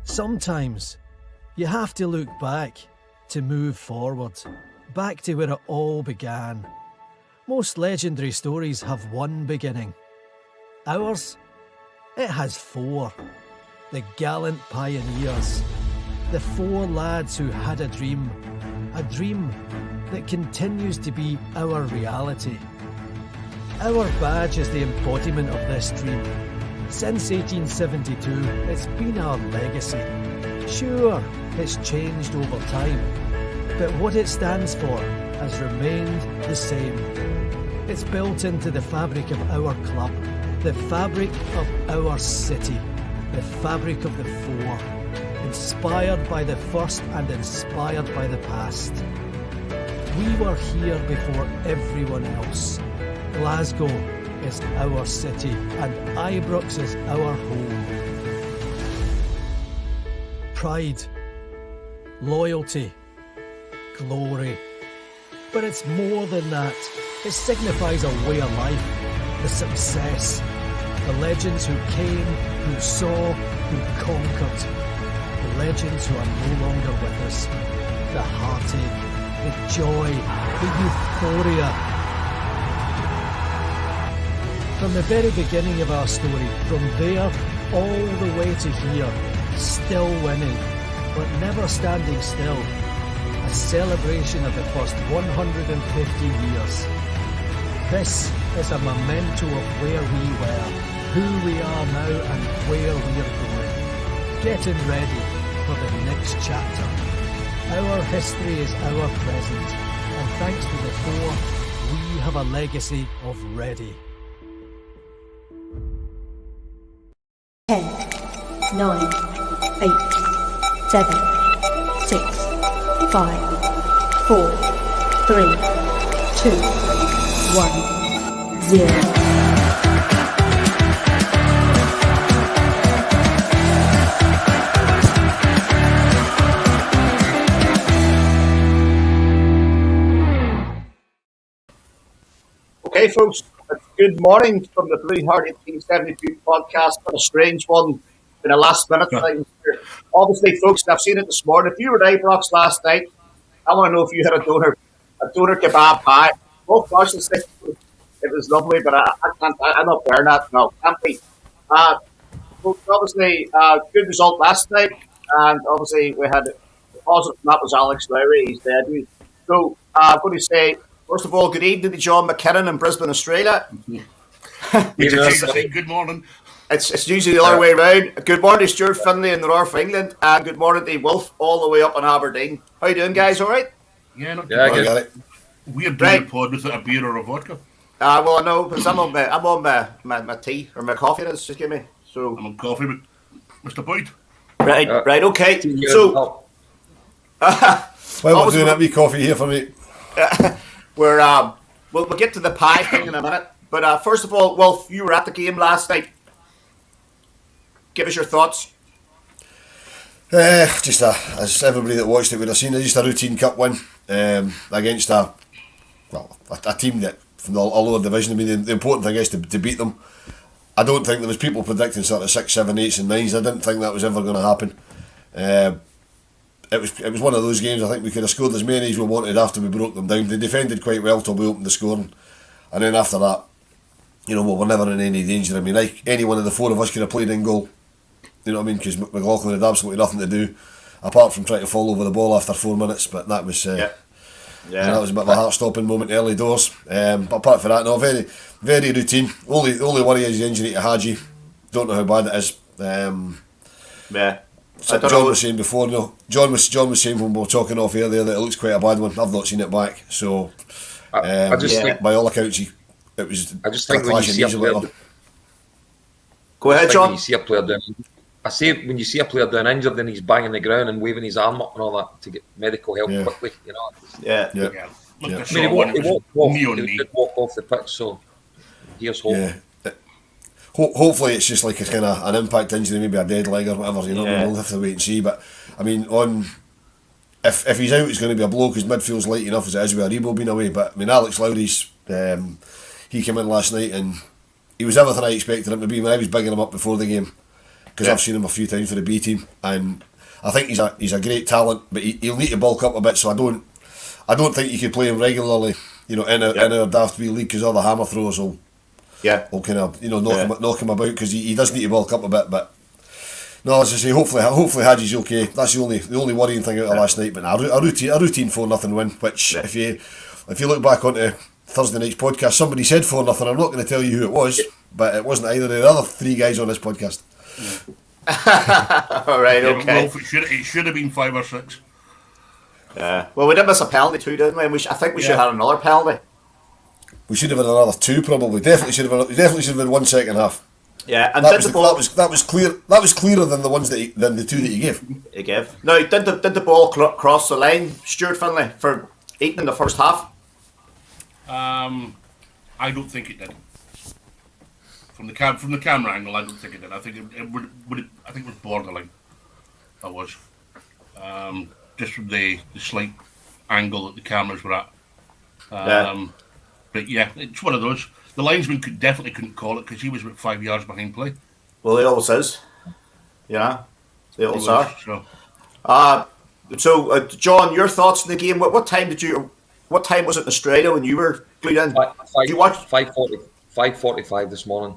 Sometimes you have to look back to move forward, back to where it all began. Most legendary stories have one beginning. Ours? It has four. The gallant pioneers. The four lads who had a dream that continues to be our reality. Our badge is the embodiment of this dream. Since 1872, it's been our legacy. Sure, it's changed over time, but what it stands for has remained the same. It's built into the fabric of our club, the fabric of our city, the fabric of the four, inspired by the first and inspired by the past. We were here before everyone else. Glasgow is our city and Ibrox is our home. Pride, loyalty, glory. But it's more than that. It signifies a way of life, the success, the legends who came, who saw, who conquered, the legends who are no longer with us, the heartache, the joy, the euphoria. From the very beginning of our story, from there all the way to here, still winning, but never standing still. A celebration of the first 150 years. This is a memento of where we were, who we are now and where we are going. Getting ready for the next chapter. Our history is our present, and thanks to the four, we have a legacy of ready. 10, 9, 8, 7, 6, 5, 4, 3, 2, 1, 0. Okay, folks, good morning from the Blue Heart 1872 podcast. But a strange one in a last minute thing here. Obviously, folks, I've seen it this morning. If you were at Ibrox last night, I want to know if you had a doner kebab pie. Oh gosh, it was lovely, but I'm not wearing that. No, can't be. Folks, obviously, good result last night, and obviously we had the positive from that was Alex Lowry. He's dead. So I'm going to say, first of all, good evening to John McKinnon in Brisbane, Australia. Good morning. It's usually the other way around. Good morning to Stuart Finlay in the north of England, and good morning to Wolf all the way up in Aberdeen. How you doing, guys? All right? Yeah, not good. We're doing a pod with a beer or a vodka. Well, I know, because I'm on my tea or my coffee. Just give me. So I'm on coffee, but Mr. Boyd. Right, okay. So, we're doing that wee coffee here for me. We'll get to the pie thing in a minute. But first of all, Wolf, you were at the game last night. Give us your thoughts. Just as everybody that watched it would have seen, just a routine cup win against a team that from the lower division. I mean, the important thing is to beat them. I don't think there was people predicting sort of 6, 7, 8s and 9s. I didn't think that was ever going to happen. It was one of those games. I think we could have scored as many as we wanted after we broke them down. They defended quite well till we opened the scoring, and then after that, we were never in any danger. I mean, like any one of the four of us could have played in goal. You know what I mean? Because McLaughlin had absolutely nothing to do apart from trying to fall over the ball after 4 minutes. But that was that was a bit of a heart-stopping moment early doors. But apart from that, no, very, very routine. Only worry is the injury to Hadji. Don't know how bad it is. John was saying before, John was saying when we were talking off air there that it looks quite a bad one. I've not seen it back, so I just think, by all accounts, it was. I just think when you see a player, go ahead, John. When you see a player down, I say when you see a player down injured and he's banging the ground and waving his arm up and all that to get medical help quickly, Yeah. I mean, he did walk off the pitch, so here's hope. Yeah. Hopefully it's just like a kind of an impact injury, maybe a dead leg or whatever. We'll have to wait and see. But I mean, if he's out, it's going to be a blow because midfield's light enough as it is with Aribo being away. But I mean, Alex Lowry's he came in last night and he was everything I expected him to be. When I was bigging him up before the game, because I've seen him a few times for the B team, and I think he's a great talent, but he'll need to bulk up a bit. So I don't think you could play him regularly, in our Daft B league, because all the hammer throws will kind of knock him about, because he does need to bulk up a bit. But no, as I say, hopefully Haji's okay. That's the only worrying thing out of last night. But a routine 4-0 win, which if you look back onto Thursday night's podcast, somebody said 4-0. I'm not going to tell you who it was, but it wasn't either of the other three guys on this podcast. All right, okay. Well, it should have been 5 or 6. Well, we did miss a penalty too, didn't we? And I think we should have had another penalty. We should have had another 2, probably. Definitely should have had 1 second half. Yeah, and that was clear. That was clearer than the ones than the 2 that you gave. He gave. Now, did the ball cross the line, Stuart Finlay, for Eton in the first half? I don't think it did. From the camera angle, I don't think it did. I think I think it was borderline. That was just from the slight angle that the cameras were at. But yeah, it's one of those. The linesman definitely couldn't call it, because he was about 5 yards behind play. Well, he always is. Yeah, they always are. So, John, your thoughts on the game? What time was it in Australia when you were glued in? Did you watch 5:45 this morning.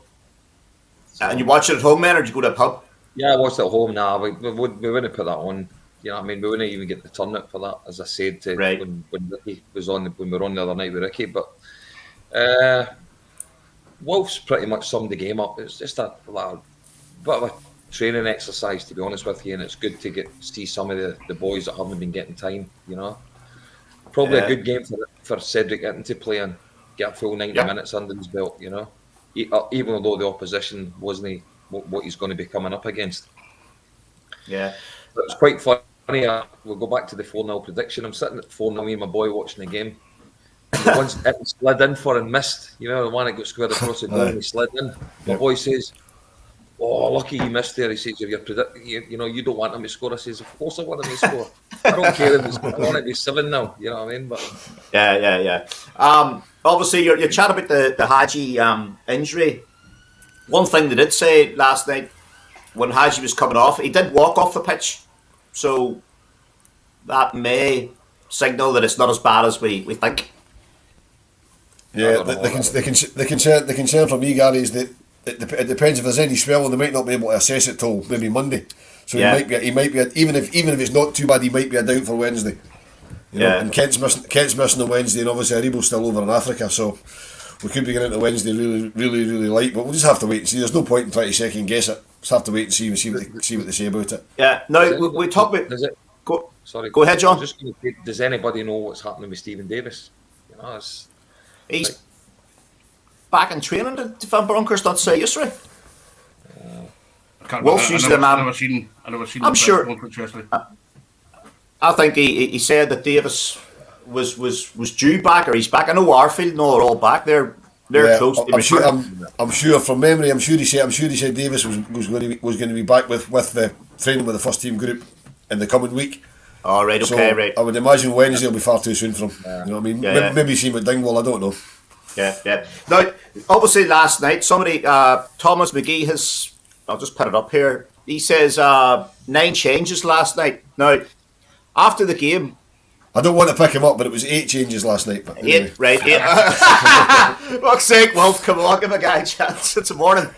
And you watch it at home, man, or did you go to a pub? Yeah, I watched it at home. Nah, we wouldn't put that on. You know what I mean? We wouldn't even get the turnout for that, as I said when Ricky was on, when we were on the other night with Ricky. But Wolves pretty much summed the game up. It's just a bit of a training exercise, to be honest with you, and it's good to see some of the boys that haven't been getting time. Probably a good game for Cedric Itten to play and get a full 90 minutes under his belt. Even though the opposition wasn't what he's going to be coming up against. Yeah, but it's quite funny. We'll go back to the 4-0 prediction. I'm sitting at 4-0, me and my boy watching the game. And once it slid in for and missed, the one that got squared across the goal, and he slid in. My boy says, "Oh, lucky you missed there." He says, "If you don't want him to score." I says, "Of course I want him to score. I don't care if he's score. I want it to be 7 now." You know what I mean? But yeah. Obviously, you're chatting about the Haji injury. One thing they did say last night when Haji was coming off, he did walk off the pitch, so that may signal that it's not as bad as we think. Yeah, the concern for me, Gary, is that it depends if there's any swelling. They might not be able to assess it till maybe Monday. So he might be even if it's not too bad, he might be a doubt for Wednesday. And Kent's missing on Wednesday, and obviously Aribo's still over in Africa, so we could be getting into Wednesday really, really, really light. But we'll just have to wait and see. There's no point in trying to second guess it. Just have to wait and see what they say about it. Yeah. Now we talk about. Go ahead, John. Does anybody know what's happening with Stephen Davis? He's back in training. Did Van Bronckhorst not say yesterday? Wolves usually I never seen. I'm sure. I think he said that Davis was due back, or he's back. I know Arfield and all are all back. They're close. I'm sure from memory. I'm sure he said Davis was going to be back with the training with the first team group in the coming week. All right. Okay. Right. I would imagine Wednesday will be far too soon for him. You know what I mean? Maybe see him at Dingwall. I don't know. Yeah. Now, obviously, last night somebody, Thomas McGee has. I'll just put it up here. He says 9 changes last night. Now, after the game, I don't want to pick him up, but it was 8 changes last night. But anyway. 8, right? 8. Fuck's sake, Wolf! Come on, give a guy a chance. It's a morning.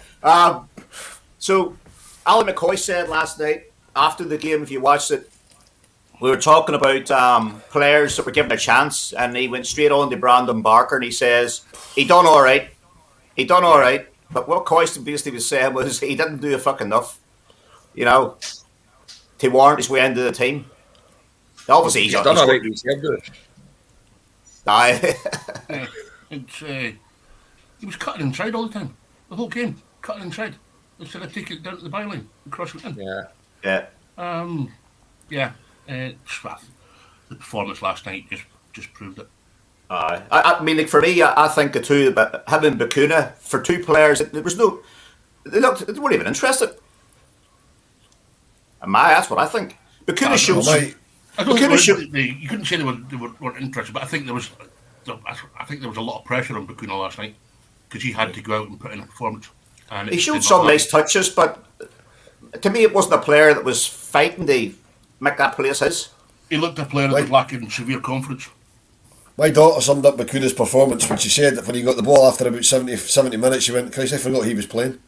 So, Alan McCoy said last night after the game, if you watched it, we were talking about players that were given a chance, and he went straight on to Brandon Barker, and he says he done all right. But what Coyston basically was saying was he didn't do a fucking enough, to warrant his way into the team. Obviously, he's done all right. He was cutting inside all the time. The whole game, cutting inside. Instead of taking it down to the byline and crossing it in. Yeah. The performance last night just proved it. I mean, for me, I think the two, but him and Bakuna, for 2 players, there was no. They weren't even interested. That's what I think. Bakuna shows. I don't think you couldn't say they weren't interested, but I think there was a lot of pressure on Bakuna last night because he had to go out and put in a performance. And he showed some nice touches, but to me, it wasn't a player that was fighting to make that place his. He looked a player that was lacking severe confidence. My daughter summed up Bakuna's performance when she said that when he got the ball after about 70 minutes, she went, Christ, I forgot he was playing.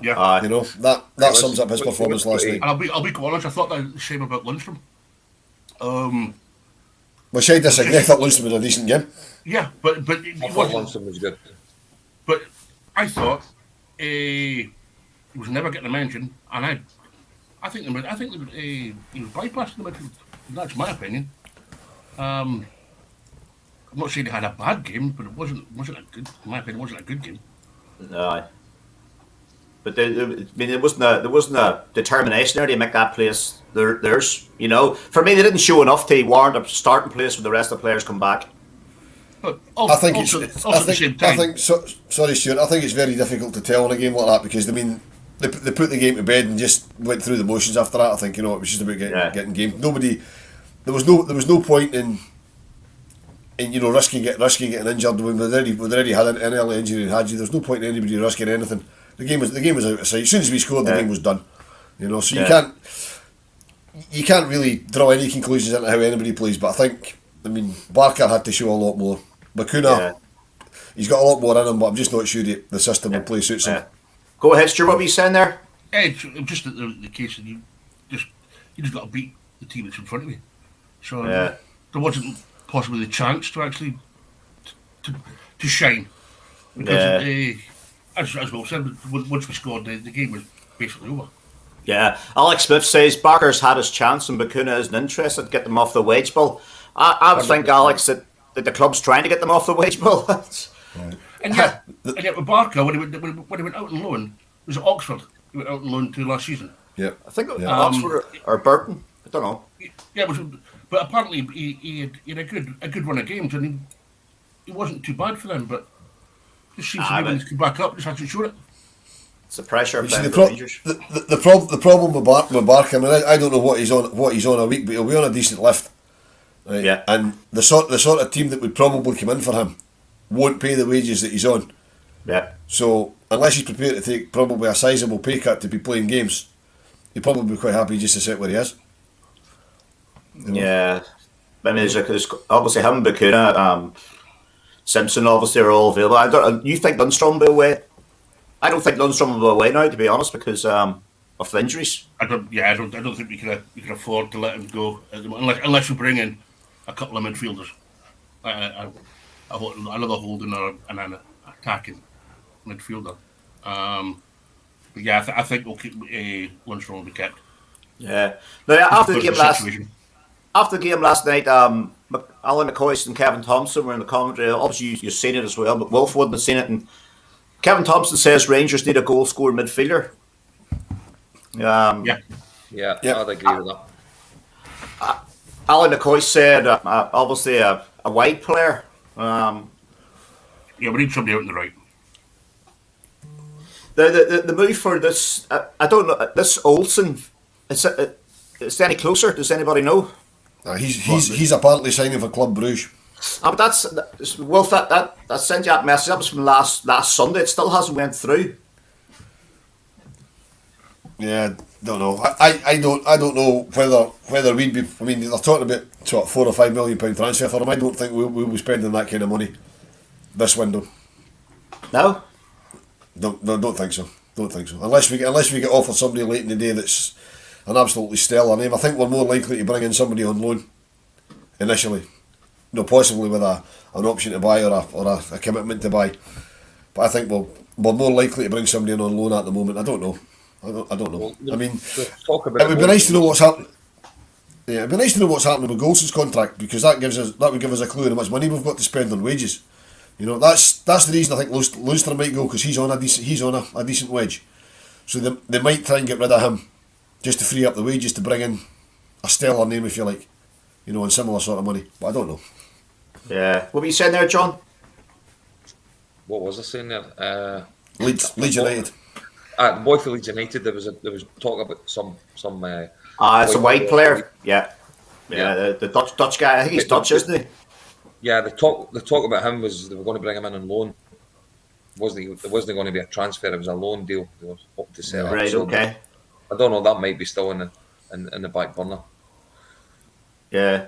Yeah. You know, that sums up his performance last night. And I'll be quite honest, I thought the same about Lundstrom. Well, she disagree. I thought Lundstrom was a decent game. Yeah, but I thought Lundstrom was good. But I thought he was never getting a mention, and I think he was bypassing the midfield. That's my opinion. I'm not saying he had a bad game, but it wasn't a good. In my opinion, it wasn't a good game. No. But there wasn't a determination there to make that place theirs. You know, for me, they didn't show enough to warrant a starting place when the rest of the players come back. But I think sorry, Stuart. I think it's very difficult to tell in a game like that because they put the game to bed and just went through the motions after that. I think it was just about getting game. There was no point in risking getting injured when we'd already had an early injury in Hadji. There's no point in anybody risking anything. The game was out of sight. As soon as we scored, the game was done. So you can't really draw any conclusions into how anybody plays. But I think Barker had to show a lot more. Bakuna, he's got a lot more in him, but I'm just not sure the system will play suits him. Go ahead, Stuart. What were you saying there? It's just the case that you just got to beat the team that's in front of you. So there wasn't possibly the chance to actually to shine because as Will said, once we scored, the game was basically over. Yeah, Alex Smith says Barker's had his chance and Bakuna isn't interested to get them off the wage bill. I would think, Alex, that the club's trying to get them off the wage bill. And yet with Barker, when he went out on loan, it was at Oxford. He went out on loan to last season. Yeah, I think it was Oxford or Burton. I don't know. Yeah, but apparently he had a good run of games, and he wasn't too bad for them. But just seems to me when he's come back up, just hasn't shown it. It's the pressure. The problem with Barker, I don't know what he's on a week, but he'll be on a decent lift. Right? Yeah, and the sort of team that would probably come in for him won't pay the wages that he's on. Yeah. So unless he's prepared to take probably a sizable pay cut to be playing games, he'd probably be quite happy just to sit where he is. Yeah, I mean, there's obviously him, Bakuna, Simpson, obviously are all available. You think Lundstrom will be away? I don't think Lundstrom will be away now, to be honest, because of the injuries. I don't think we can afford to let him go unless we bring in a couple of midfielders. Another holding or an attacking midfielder. But yeah, I think we'll keep Lundstrom will be kept. Yeah. Now after the game last night, Alan McCoy and Kevin Thompson were in the commentary. Obviously, you've seen it as well, but Wolf wouldn't have seen it. And Kevin Thompson says Rangers need a goal scorer midfielder. Yeah, I'd agree with that. Alan McCoy said, obviously, a wide player. Yeah, we need somebody out on the right. The move for this, I don't know, this Olsen, is it any closer? Does anybody know? He's apparently signing for Club Bruges. But that's Wolf. That sent you that message. That was from last Sunday. It still hasn't went through. Yeah, don't know. I don't know whether we'd be. I mean, they're talking about £4 or £5 million transfer for him. I don't think we'll be spending that kind of money this window. No. Don't think so. Don't think so. Unless we get offered somebody late in the day that's an absolutely stellar name. I think we're more likely to bring in somebody on loan initially. Possibly with an option to buy or a commitment to buy. But I think we're more likely to bring somebody in on loan at the moment. I don't know. I don't know. I mean, it would be nice to know what's happening. Yeah, it'd be nice to know what's happening with Golson's contract because that would give us a clue how much money we've got to spend on wages. That's the reason I think Lundstrom might go because he's on a decent wage. So they might try and get rid of him just to free up the wages to bring in a stellar name, if you like, on similar sort of money. But I don't know. Yeah. What were you saying there, John? What was I saying there? Leeds United. The boy for Leeds United, there was talk about some. It's a white player. Yeah. The Dutch guy. I think he's Dutch, isn't he? Yeah. The talk about him was they were going to bring him in on loan. It wasn't going to be a transfer. It was a loan deal. They were hoping to set up. Right. Okay. I don't know. That might be still in the back burner. Yeah.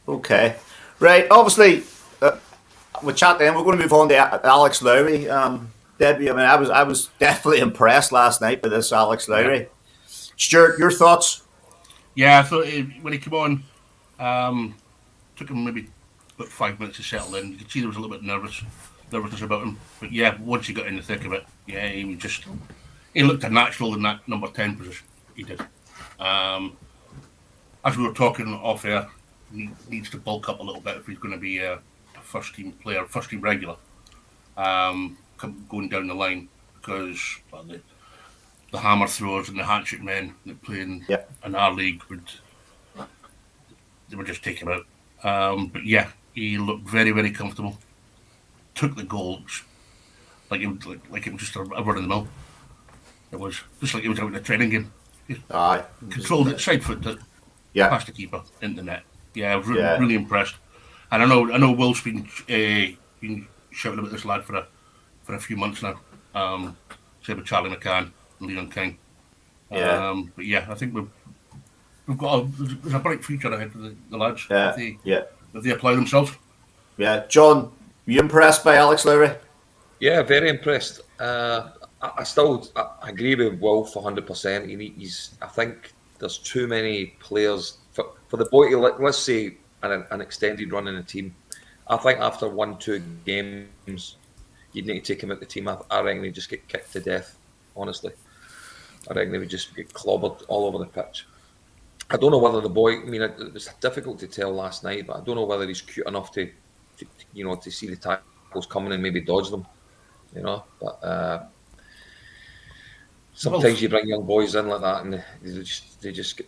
Okay. Right. Obviously, we'll chat then. We're going to move on to Alex Lowry. Debbie, I mean, I was definitely impressed last night with this Alex Lowry. Yeah. Stuart, your thoughts? Yeah, I thought when he came on, took him maybe about 5 minutes to settle in. You could see there was a little bit nervousness about him. But yeah, once he got in the thick of it, yeah, he looked a natural in that number 10 position. He did. As we were talking off air, he needs to bulk up a little bit if he's going to be a first team player, first team regular, going down the line, because the hammer throwers and the hatchet men that play in our league would just take him out. But yeah, he looked very, very comfortable. Took the goals like it was just a run in the mill. It was just like it was out in a training game. Controlled it, side foot, past the keeper into the net. Yeah, I was really impressed. And I know Will's been shouting about this lad for a few months now. Same with Charlie McCann and Leon King. But yeah, I think we've got there's a bright future ahead for the lads if they apply themselves. Yeah, John, were you impressed by Alex Lowry? Yeah, very impressed. I agree with Wolf 100%. I think there's too many players for the boy to, let's say, an extended run in a team. I think after 1-2 games, you'd need to take him out the team. I reckon he'd just get kicked to death, honestly. I reckon he would just get clobbered all over the pitch. I don't know whether the boy, I mean, it was difficult to tell last night, but I don't know whether he's cute enough to see the tackles coming and maybe dodge them, but sometimes you bring young boys in like that and they just get,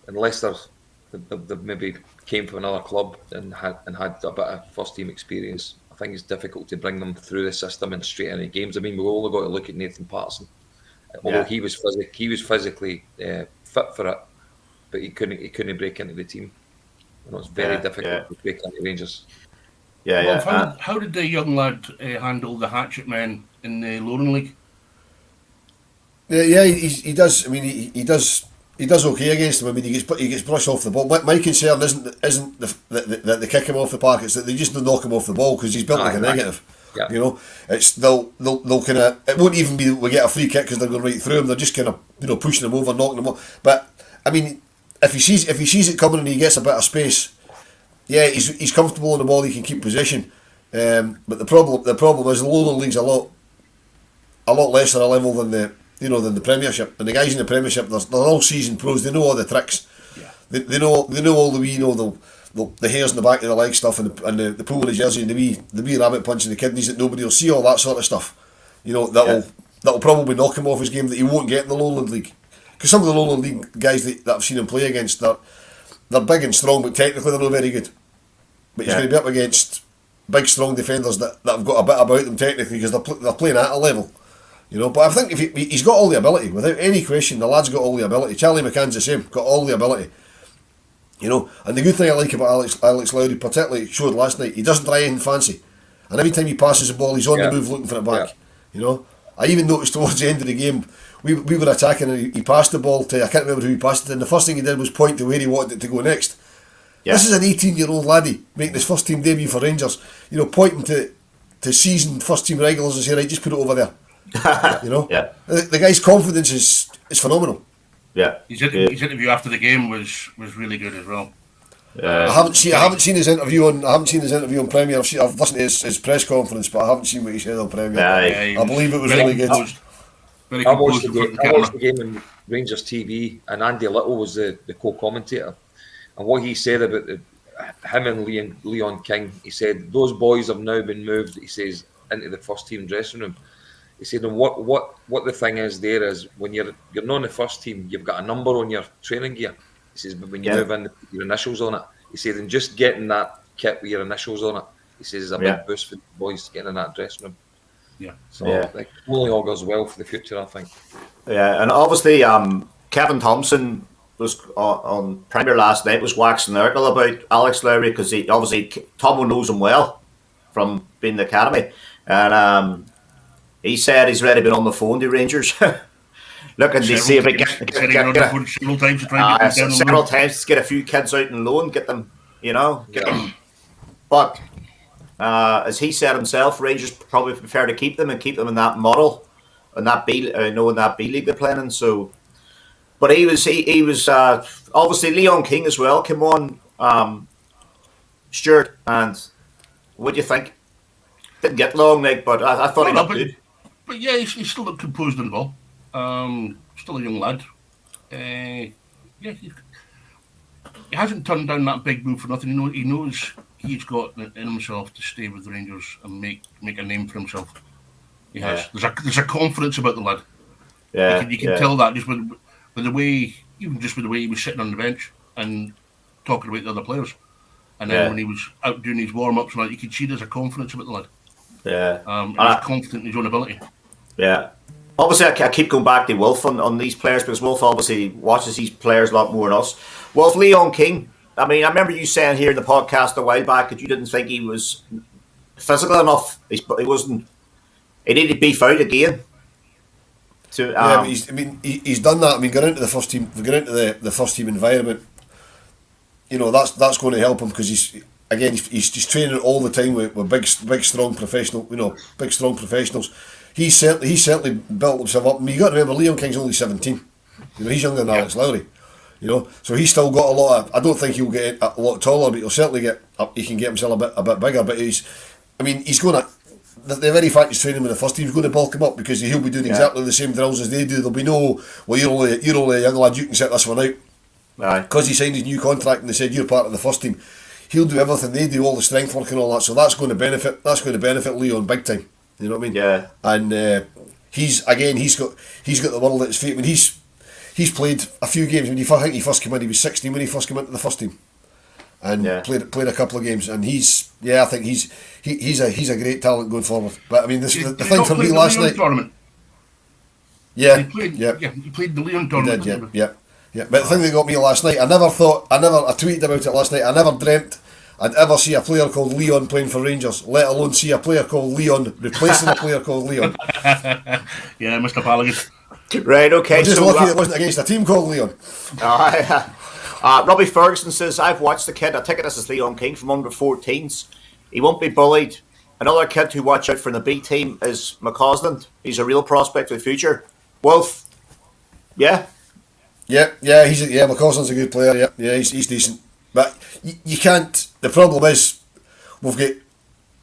unless they maybe came from another club and had a bit of first team experience, I think it's difficult to bring them through the system and straight into games. I mean, we've only got to look at Nathan Patterson. Although he was physically fit for it, but he couldn't break into the team. It's very difficult to break into Rangers. How did the young lad handle the hatchet men in the Lowry League? Yeah, he does. I mean, he does okay against them. I mean, he gets brushed off the ball. My concern isn't that they kick him off the park. It's that they just knock him off the ball because he's built like a negative. Yeah. It's they'll kind of, it won't even be that we get a free kick because they're going right through him. They're just kind of pushing him over, knocking him off. But I mean, if he sees it coming and he gets a bit of space, yeah, he's comfortable on the ball. He can keep possession. But the problem is the Lowland League's a lot lesser a level than the Premiership. And the guys in the Premiership, they're all seasoned pros. They know all the tricks. Yeah. They know all the hairs in the back of the leg stuff and the pull of the jersey and the wee rabbit punch in the kidneys that nobody will see, all that sort of stuff. That'll probably knock him off his game that he won't get in the Lowland League. Because some of the Lowland League guys that I've seen him play against, they're big and strong, but technically they're not very good. But he's going to be up against big, strong defenders that have got a bit about them technically because they're playing at a level. But I think if he's got all the ability, without any question, the lad's got all the ability. Charlie McCann's the same, got all the ability. And the good thing I like about Alex Lowry, particularly showed last night, he doesn't try anything fancy. And every time he passes the ball, he's on the move looking for it back. Yeah. I even noticed towards the end of the game, we were attacking and he passed the ball to, I can't remember who he passed it to, and the first thing he did was point to where he wanted it to go next. Yeah. This is an 18-year-old laddie making his first team debut for Rangers, pointing to seasoned first team regulars and say, right, just put it over there. The guy's confidence is phenomenal. Yeah, his interview after the game was really good as well. I haven't seen his interview on Premier. I've listened to his press conference, but I haven't seen what he said on Premier. I believe it was really good. I watched the game on Rangers TV, and Andy Little was the co-commentator, and what he said about him and Leon King, he said those boys have now been moved. He says into the first team dressing room. He said, and what the thing is there is when you're not in the first team, you've got a number on your training gear. He says, but when you move in, you put your initials on it. He said, and just getting that kit with your initials on it, he says, is a big boost for the boys getting in that dressing room. Yeah. So it only all goes well for the future, I think. Yeah, and obviously Kevin Thompson was on Premier last night, was waxing lyrical about Alex Lowry because Tomo knows him well from being in the academy. And he said he's already been on the phone to Rangers. looking to see if we get several times to try and get them down the several road. times to get a few kids out and loan, get them, get them. But as he said himself, Rangers probably prefer to keep them and keep them in that model, and that B, in that B league they're playing in. So, but he was obviously Leon King as well came on, Stuart, and what do you think? Didn't get long, Nick, but I thought he looked good. But yeah, he still looked composed in the ball. Still a young lad. Yeah, he hasn't turned down that big move for nothing. He knows he's got it in himself to stay with the Rangers and make a name for himself. He has. There's a confidence about the lad. Yeah, you can tell that just with the way, even just with the way he was sitting on the bench and talking about the other players. And then when he was out doing his warm-ups, you could see there's a confidence about the lad. Yeah. He's confident in his own ability. Yeah. Obviously, I keep going back to Wolf on these players because Wolf obviously watches these players a lot more than us. Wolf, Leon King, I mean, I remember you saying here in the podcast a while back that you didn't think he was physical enough. He wasn't. He needed beef out again. But he's done that. I mean, going into the first team, the first team environment, that's going to help him because he's training all the time with big strong professionals. He's certainly built himself up. I mean, you got to remember, Leon King's only 17. He's younger than Alex Lowry. So he's still got a lot of. I don't think he'll get a lot taller, but he'll certainly get up. He can get himself a bit bigger. But he's going to. The very fact he's training with the first team is going to bulk him up because he'll be doing exactly the same drills as they do. There'll be no, well, you're only a young lad, you can set this one out. Because he signed his new contract and they said you're part of the first team. He'll do everything they do, all the strength work and all that. So that's going to benefit Leon big time. You know what I mean? Yeah. And he's got the world at his feet. I mean, he's played a few games. I think he first came in, he was 16 when he first came into the first team. And played a couple of games, and I think he's a great talent going forward. But I mean, the thing for me last night. Tournament? Yeah, he played the Leon tournament. He did, yeah. But the thing that got me last night, I tweeted about it last night. I never dreamt I'd ever see a player called Leon playing for Rangers, let alone see a player called Leon replacing a player called Leon. Yeah, Mr. Palagas. Right, okay. I'm just lucky it wasn't against a team called Leon. Robbie Ferguson says, I've watched the kid. I take it this is Leon King from under 14s. He won't be bullied. Another kid to watch out for in the B team is McCausland. He's a real prospect for the future. Wolf, yeah? Yeah, McCausland's a good player, yeah, he's decent. But you can't, the problem is, we've got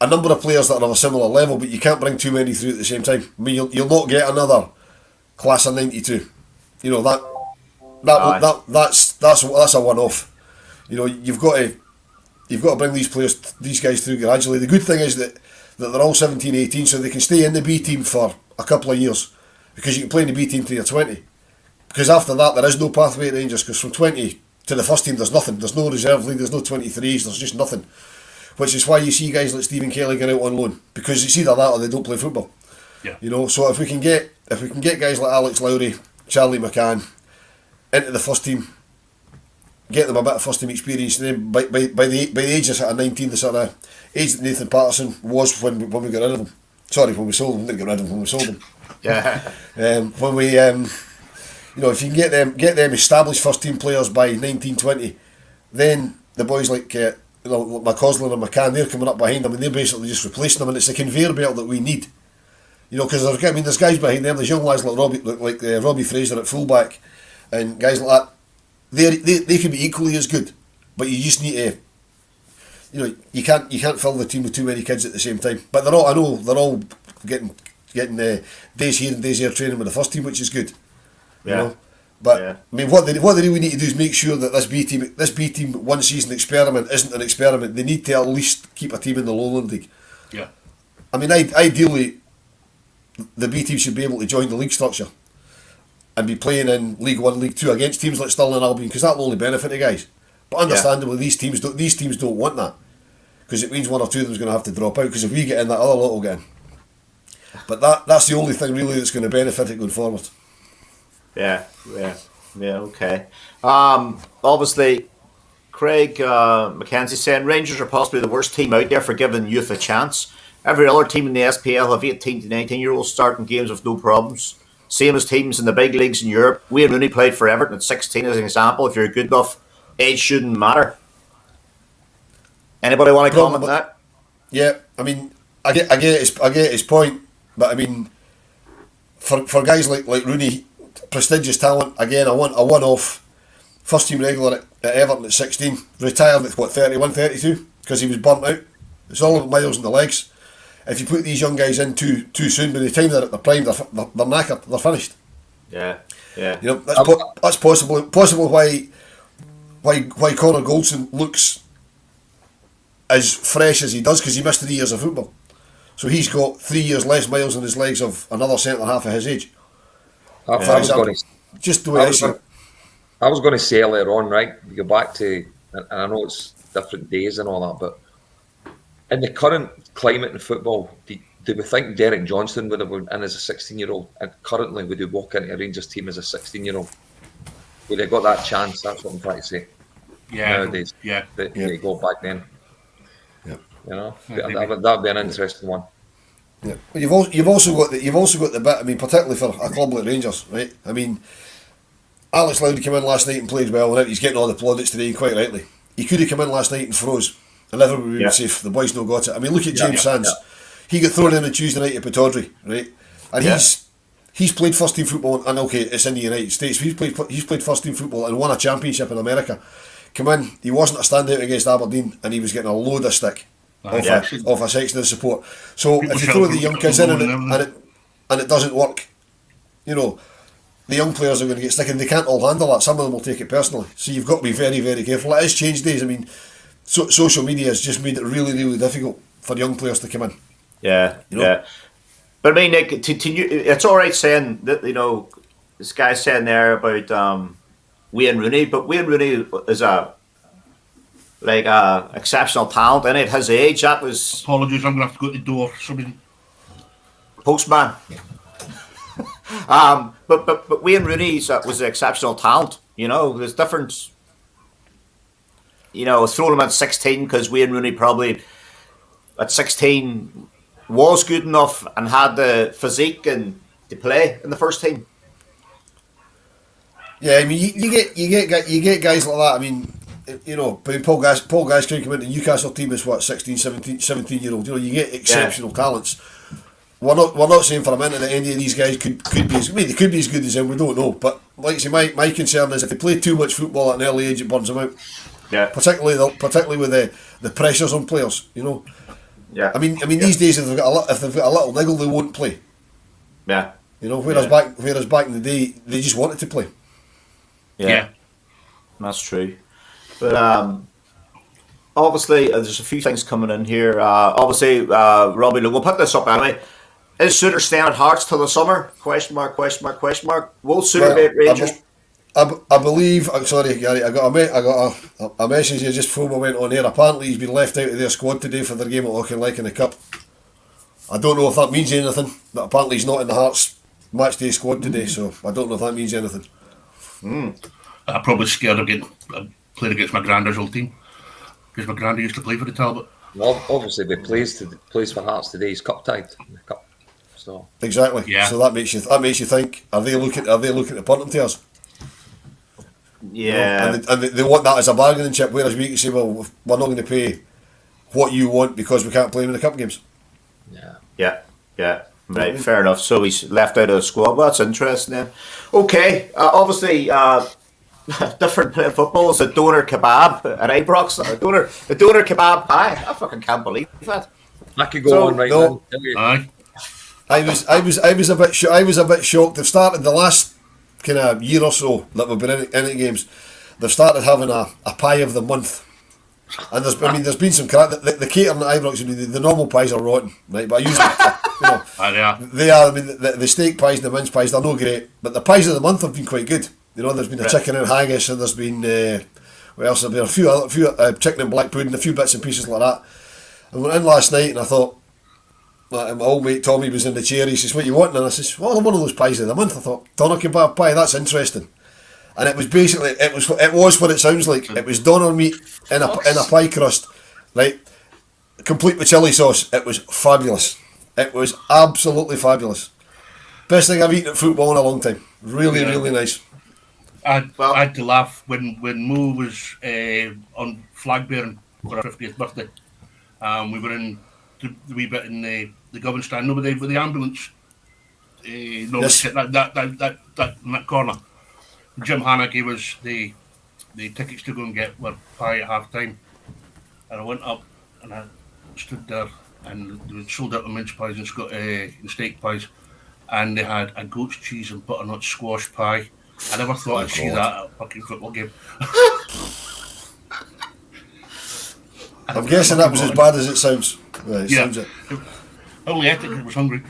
a number of players that are of a similar level, but you can't bring too many through at the same time. I mean, you'll not get another class of 92. That's a one-off. You've got to bring these guys through gradually. The good thing is that they're all 17, 18, so they can stay in the B team for a couple of years because you can play in the B team till you're 20. Because after that, there is no pathway at Rangers. Because from 20 to the first team, there's nothing. There's no reserve league. There's no 23s. There's just nothing. Which is why you see guys like Stephen Kelly going out on loan because it's either that or they don't play football. Yeah. So if we can get guys like Alex Lowry, Charlie McCann into the first team, get them a bit of first team experience, and then by the age of sort of 19, the sort of age that Nathan Patterson was when we got rid of him. Sorry, when we sold him, we didn't get rid of him when we sold him. Yeah. When we, if you can get them established first team players by 1920, then the boys like McCausland and McCann, they're coming up behind them and they're basically just replacing them, and it's the conveyor belt that we need. Because there's guys behind them, there's young lads like Robbie Fraser at fullback, and guys like that. They can be equally as good, but you just need to. You can't fill the team with too many kids at the same time. But they're all getting days here and days there training with the first team, which is good. But I mean, what they really need to do is make sure that this B team one season experiment isn't an experiment. They need to at least keep a team in the Lowland League. Yeah. I mean, ideally, the B team should be able to join the league structure and be playing in League 1, League 2 against teams like Stirling and Albion, because that will only benefit the guys. But understandably, these teams don't want that, because it means one or two of them is going to have to drop out, because if we get in, that other lot will get in. But that's the only thing really that's going to benefit it going forward. Yeah, okay. Obviously, Craig Mackenzie saying Rangers are possibly the worst team out there for giving youth a chance. Every other team in the SPL have 18 to 19-year-olds starting games with no problems. same as teams in the big leagues in Europe. Wayne Rooney played for Everton at 16 as an example. If you're good enough, age shouldn't matter. Anybody want to comment on that? Yeah, I mean, I get his point, but I mean, for guys like Rooney, prestigious talent, again, a one-off, first team regular at Everton at 16, retired at 31, 32, because he was burnt out. It's all about miles in the legs. If you put these young guys in too soon, by the time they're at their prime, they're knackered, they're finished. Yeah, yeah. You know, that's possible why Connor Goldson looks as fresh as he does, because he missed 3 years of football. So he's got 3 years less miles in his legs of another centre half of his age. Just the way I see it. I was going to say earlier on, right, we go back to, and I know it's different days and all that, but in the current climate in football, do we think Derek Johnstone would have went in as a 16-year-old, and currently would he walk into a Rangers team as a 16-year-old? Would he got that chance? That's what I'm trying to say. Yeah, nowadays, they go back then. Yeah. You know, that'd be an interesting one. Yeah. Well, you've also got the bit. I mean, particularly for a club like Rangers, right? I mean, Alex Lowry came in last night and played well, and he's getting all the plaudits today, quite rightly. He could have come in last night and froze, and everybody would say the boys no got it. I mean, look at James Sands. He got thrown in on Tuesday night at Pataudry, right? And he's played first team football, and okay, it's in the United States. He's played first team football and won a championship in America. Come in, he wasn't a standout against Aberdeen, and he was getting a load of stick off a section of support. So if you throw the young kids in and it doesn't work, you know, the young players are going to get stick, and they can't all handle that. Some of them will take it personally. So you've got to be very, very careful. It has changed days. I mean, social media has just made it really, really difficult for young players to come in. Yeah, you know? yeah. But I mean, Nick, it's all right saying that, you know, this guy's saying there about Wayne Rooney, but Wayne Rooney is a exceptional talent, and at his age, that was Apologies, I'm going to have to go to the door. Somebody... Postman. But Wayne Rooney was an exceptional talent. You know, there's difference. You know, throwing him at 16 because Wayne Rooney probably at 16 was good enough and had the physique and to play in the first team. Yeah, I mean, you get guys like that. I mean, you know, Paul Gascoigne came into the Newcastle team as what 16, 17-year-old. You know, you get exceptional talents. We're not saying for a minute that any of these guys could be as, I mean, they could be as good as him. We don't know, but like I say, my concern is if they play too much football at an early age, it burns them out. Yeah. Particularly with the pressures on players. You know. Yeah. I mean, these days if they've got a little niggle, they won't play. Yeah. You know, whereas back in the day, they just wanted to play. Yeah. That's true. But obviously, there's a few things coming in here. Obviously, Robbie, we'll put this up anyway. Is Suter staying at Hearts till the summer? Question mark. Will Suter be at Rangers? I believe. Sorry, Gary. I got a message here just before we went on air. Apparently, he's been left out of their squad today for their game at Auchinleck in the Cup. I don't know if that means anything, but apparently he's not in the Hearts match day squad today, so I don't know if that means anything. I'm probably scared of getting playing against my granddad's old team because my granddad used to play for the Talbot. Well, obviously, they plays for Hearts today. He's cup tied in the Cup. So exactly. Yeah. So that makes you think: are they looking to punt them to us? Yeah. You know? And they want that as a bargaining chip, whereas we can say, well, we're not going to pay what you want because we can't play him in the cup games. Yeah. Right, fair enough. So he's left out of the squad. Well, that's interesting then. Okay, obviously, different football is a doner kebab at Ibrox. The doner kebab pie. I fucking can't believe that. I could go on right now. Aye. I was a bit shocked. They've started the last kind of year or so that we've been in the games. They've started having a pie of the month, and there's been some crack. The catering at Ibrox, the normal pies are rotten, right? But I usually, they are. I mean, the steak pies and the mince pies, they're no great, but the pies of the month have been quite good. You know, there's been a chicken and haggis, and there's been what else? There's been a few chicken and black pudding, a few bits and pieces like that. I went in last night and I thought, my old mate Tommy was in the chair. He says, "What you want?" And I says, "Well, I'm one of those pies of the month." I thought, doner kebab pie. That's interesting. And it was basically it was what it sounds like. It was doner meat in a pie crust, right? Complete with chili sauce. It was fabulous. It was absolutely fabulous. Best thing I've eaten at football in a long time. Really, really nice. I had to laugh when Mo was on flag bearing for her 50th birthday. We were in the wee bit in the government stand, no, with the ambulance. Yes. That in that corner. Jim Hanna gave us the tickets to go and get our pie at half time. And I went up and I stood there, and they had sold out the mince pies and steak pies, and they had a goat's cheese and butternut squash pie. I never thought I'd see that at a fucking football game. I'm guessing that was as bad as it sounds. Right, Yeah. sounds it. Only ate it because I was hungry.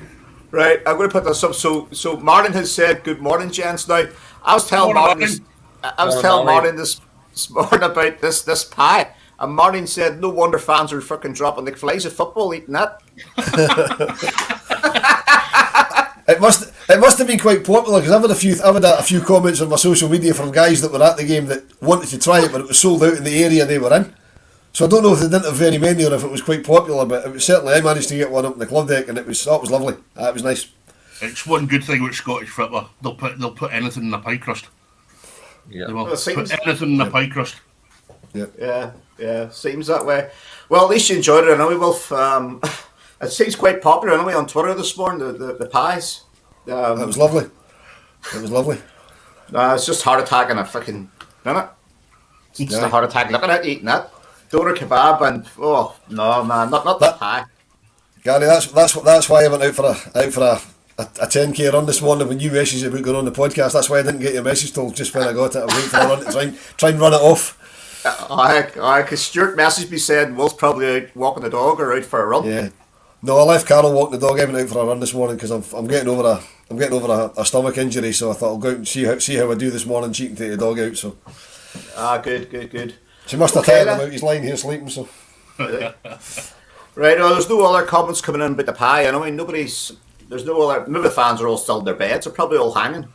Right, I'm going to put this up. So Martin has said, "Good morning, gents." Now, I was telling Morning, Martin, Morning. Martin this morning about this pie, and Martin said, "No wonder fans are fucking dropping like flies at football eating that." It must have been quite popular because I've had a few comments on my social media from guys that were at the game that wanted to try it, but it was sold out in the area they were in. So I don't know if they didn't have very many or if it was quite popular, but it was certainly I managed to get one up in the club deck, and that was lovely. It was nice. It's one good thing with Scottish football. They'll put anything in a pie crust. Yeah. They will Well, it seems- put anything in a pie crust. Yeah, seems that way. Well, at least you enjoyed it, anyway, Wolf. It seems quite popular, anyway, on Twitter this morning. The pies. It was lovely. It was lovely. It's just heart attack in a fucking minute. It's just Yeah. a heart attack looking at eating that doner kebab and oh no, man, not that pie. Gary, that's why I went out for a 10k run this morning when you messaged about going on the podcast. That's why I didn't get your message till just when I got it. I was waiting for a run to try and run it off. Because Stuart messaged me saying Will's probably out walking the dog or out for a run. Yeah. No, I left Carol walking the dog. I went out for a run this morning because I'm getting over a stomach injury. So I thought I'll go out and see how I do this morning. She can take the dog out. So Good. she must have Okay, tired then. him out. He's lying here sleeping. So Right, well, there's no other comments coming in about the pie. Anyway, there's no other. Maybe the fans are all still in their beds. They're probably all hanging.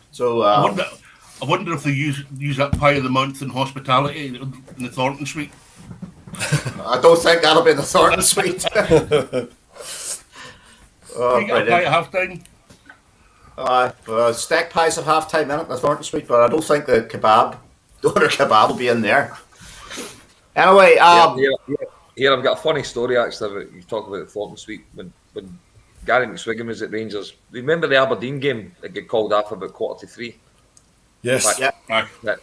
So I wonder if they use that pie of the month in hospitality in the Thornton Suite. I don't think that'll be the Thornton Suite. You get a pie at half time. Steak pies at half time in it, the Thornton Suite, but I don't think the doner kebab will be in there. Anyway, Here, I've got a funny story actually. You talk about the Thornton Suite when Gary McSwiggan was at Rangers. Remember the Aberdeen game that got called off about 2:45? yes, yeah. Aye. Yeah.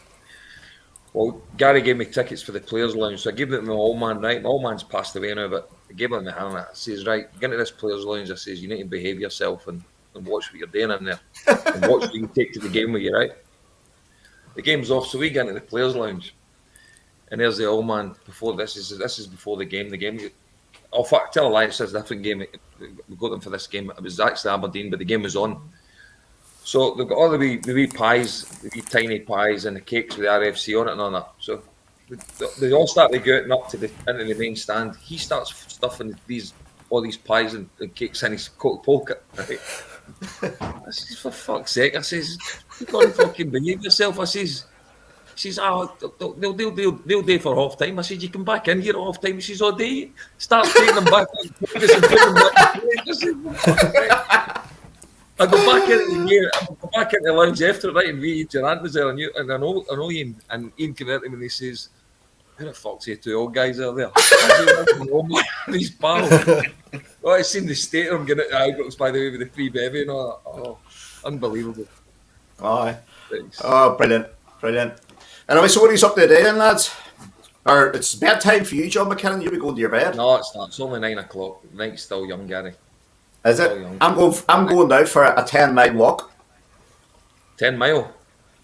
Well, Gary gave me tickets for the players' lounge, so I gave them to my old man. Right, my old man's passed away now, but I gave him the hand. I says, right, get into this players' lounge. I says, you need to behave yourself and watch what you're doing in there, and watch what you take to the game with you. Right. The game's off, so we get into the players' lounge, and there's the old man. Before this is before the game. The game. Oh fuck! Tell a lie. It says a different game. We got them for this game. It was actually Aberdeen, but the game was on. So they've got all the wee pies, the wee tiny pies, and the cakes with the RFC on it and all that. So they all start getting up into the main stand. He starts stuffing all these pies and cakes in his coat pocket. Right? I says, for fuck's sake! I says, you gotta fucking behave yourself. I says, they'll do for half time. I said, you come back in here at half time. He says, all day. Start taking them back and putting them back. I said, I go back into the game. I go back into the lounge after, right, and we Durant was there, and I know Ian, and Ian came out to me and he says, "Who the fuck's you two old guys are there?" I said, "Oh my, these pals." Oh, I seen the state of them getting out the Ibrox, by the way, with the free bevy and all that. Oh, unbelievable. Thanks. Oh, brilliant. Anyway, so what are you up to today then, lads? Or it's bedtime for you, John McKinnon. You'll be going to your bed. No, it's not. It's only 9 o'clock. Night's still young, Gary. Is it? I'm going out for a 10-mile walk. 10 mile.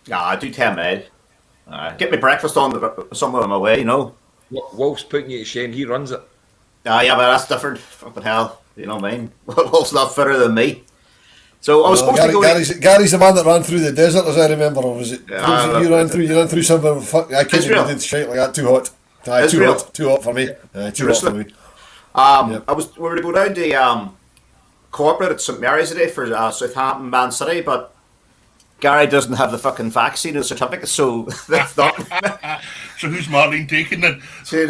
Yeah, I do 10 mile. Get me breakfast on somewhere on my way, you know. Wolf's putting you to shame. He runs it. Yeah, but that's different. Fucking hell, you know what I mean? Wolf's not fitter than me. So I was supposed to go. Gary's the man that ran through the desert, as I remember, or was it? Yeah, you ran through somewhere. I couldn't Israel. even do shit like that. Too hot. Israel. Too hot for me. Too hot for me. We were to go down to corporate at St Mary's today for Southampton, Man City, but Gary doesn't have the fucking vaccine and certificate, so that's not. So who's Marlene taking then? So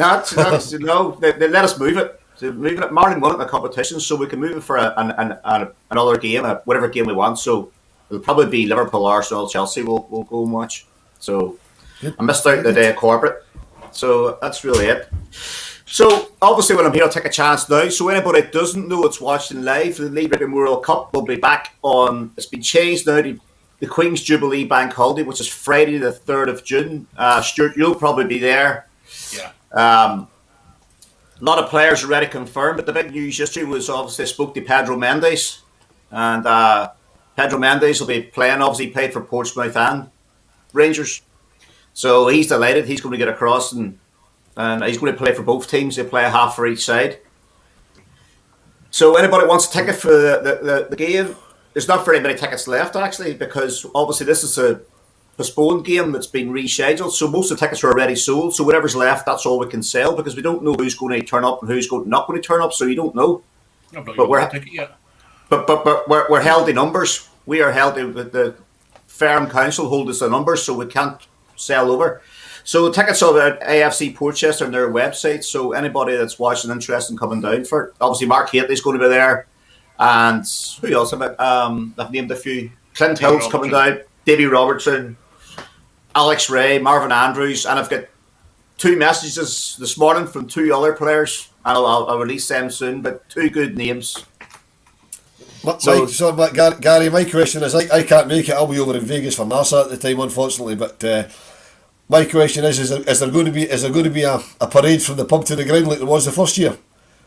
no, they let us move it. So moving it, Marlin won it in the competition, so we can move it for another game, whatever game we want. So it'll probably be Liverpool, Arsenal, Chelsea. We'll go and watch. So Good. I missed out the day of corporate, so that's really it. So obviously, when I'm here, I'll take a chance now. So anybody that doesn't know it's watching live, the League Rugby World Cup will be back on. It's been changed now to the Queen's Jubilee Bank Holiday, which is Friday the 3rd of June. Stuart, you'll probably be there. Yeah. A lot of players already confirmed, but the big news yesterday was obviously I spoke to Pedro Mendes, and Pedro Mendes will be playing. Obviously, he played for Portsmouth and Rangers, so he's delighted. He's going to get across and he's going to play for both teams. They play a half for each side. So anybody wants a ticket for the game, there's not very many tickets left actually, because obviously this is a postponed game that's been rescheduled. So most of the tickets are already sold. So whatever's left, that's all we can sell, because we don't know who's going to turn up and who's not going to turn up. So you don't know. But we're we're held in numbers. We are held in with the firm council hold us the numbers, so we can't sell over. So the tickets are at AFC Portchester on their website. So anybody that's watching interested in coming down for it, obviously Mark Haley's going to be there, and who else? I've named a few. Clint Hill's coming down, Davy Robertson, Alex Ray, Marvin Andrews, and I've got 2 messages this morning from 2 other players, and I'll release them soon. But 2 good names. Gary, my question is, I can't make it. I'll be over in Vegas for NASA at the time, unfortunately. But my question is there going to be a parade from the pub to the ground like there was the first year?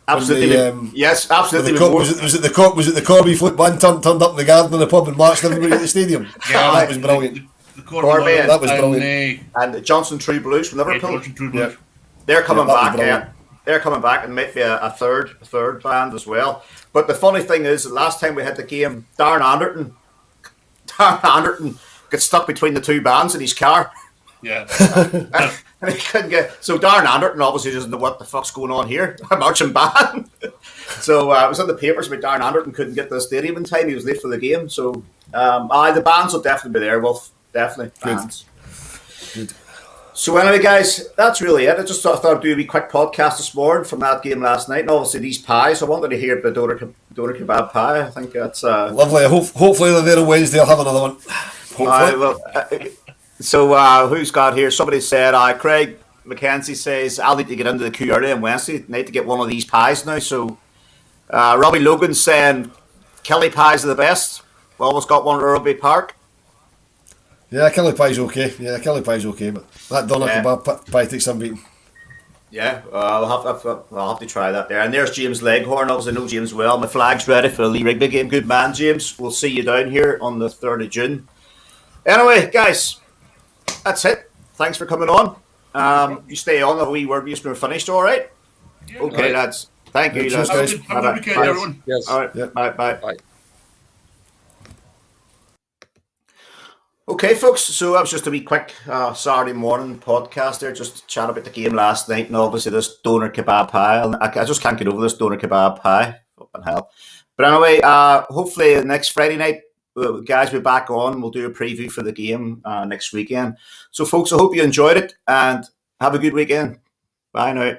Absolutely, yes, absolutely. Was it the Corby foot band turned up in the garden of the pub and marched everybody at the stadium? Yeah, that was brilliant. Corby, that was brilliant. And Johnson True Blues from Liverpool. Yeah. They're coming back. Yeah, they're coming back, and maybe a third band as well. But the funny thing is, the last time we had the game, Darren Anderton got stuck between the 2 bands in his car. Yeah. And he couldn't get. So Darren Anderton obviously doesn't know what the fuck's going on here. A marching band. So it was in the papers, but Darren Anderton couldn't get to the stadium in time. He was late for the game. So the bands will definitely be there. Wolf, definitely. Bands. Good. So anyway, guys, that's really it. I just thought I'd do a wee quick podcast this morning from that game last night, and obviously these pies. I wanted to hear the doner kebab pie. I think that's lovely. Hopefully they're there on Wednesday. I'll have another one. Hopefully. So who's got here? Somebody said, Craig McKenzie says, I'll need to get into the queue early on Wednesday. I need to get one of these pies now. So Robbie Logan's saying, Kelly pies are the best. We always got one at Rugby Park. Yeah, Kelly pie's okay. But that doner kebab pie takes some beating. Yeah, I'll have to try that there. And there's James Leghorn. Obviously, I know James well. My flag's ready for the Lee Rigby game. Good man, James. We'll see you down here on the 3rd of June. Anyway, guys, that's it. Thanks for coming on. You stay on the wee word when we're finished, all right? Yeah, okay, right. Lads. Thank you, lads. Guys. Have a good weekend, everyone. Yes. All right. Yeah. Bye. Okay, folks, so that was just a wee quick Saturday morning podcast there, just to chat about the game last night, and obviously this doner kebab pie. I just can't get over this doner kebab pie. Fucking hell. But anyway, hopefully next Friday night, guys, we're back on. We'll do a preview for the game next weekend. So, folks, I hope you enjoyed it, and have a good weekend. Bye now.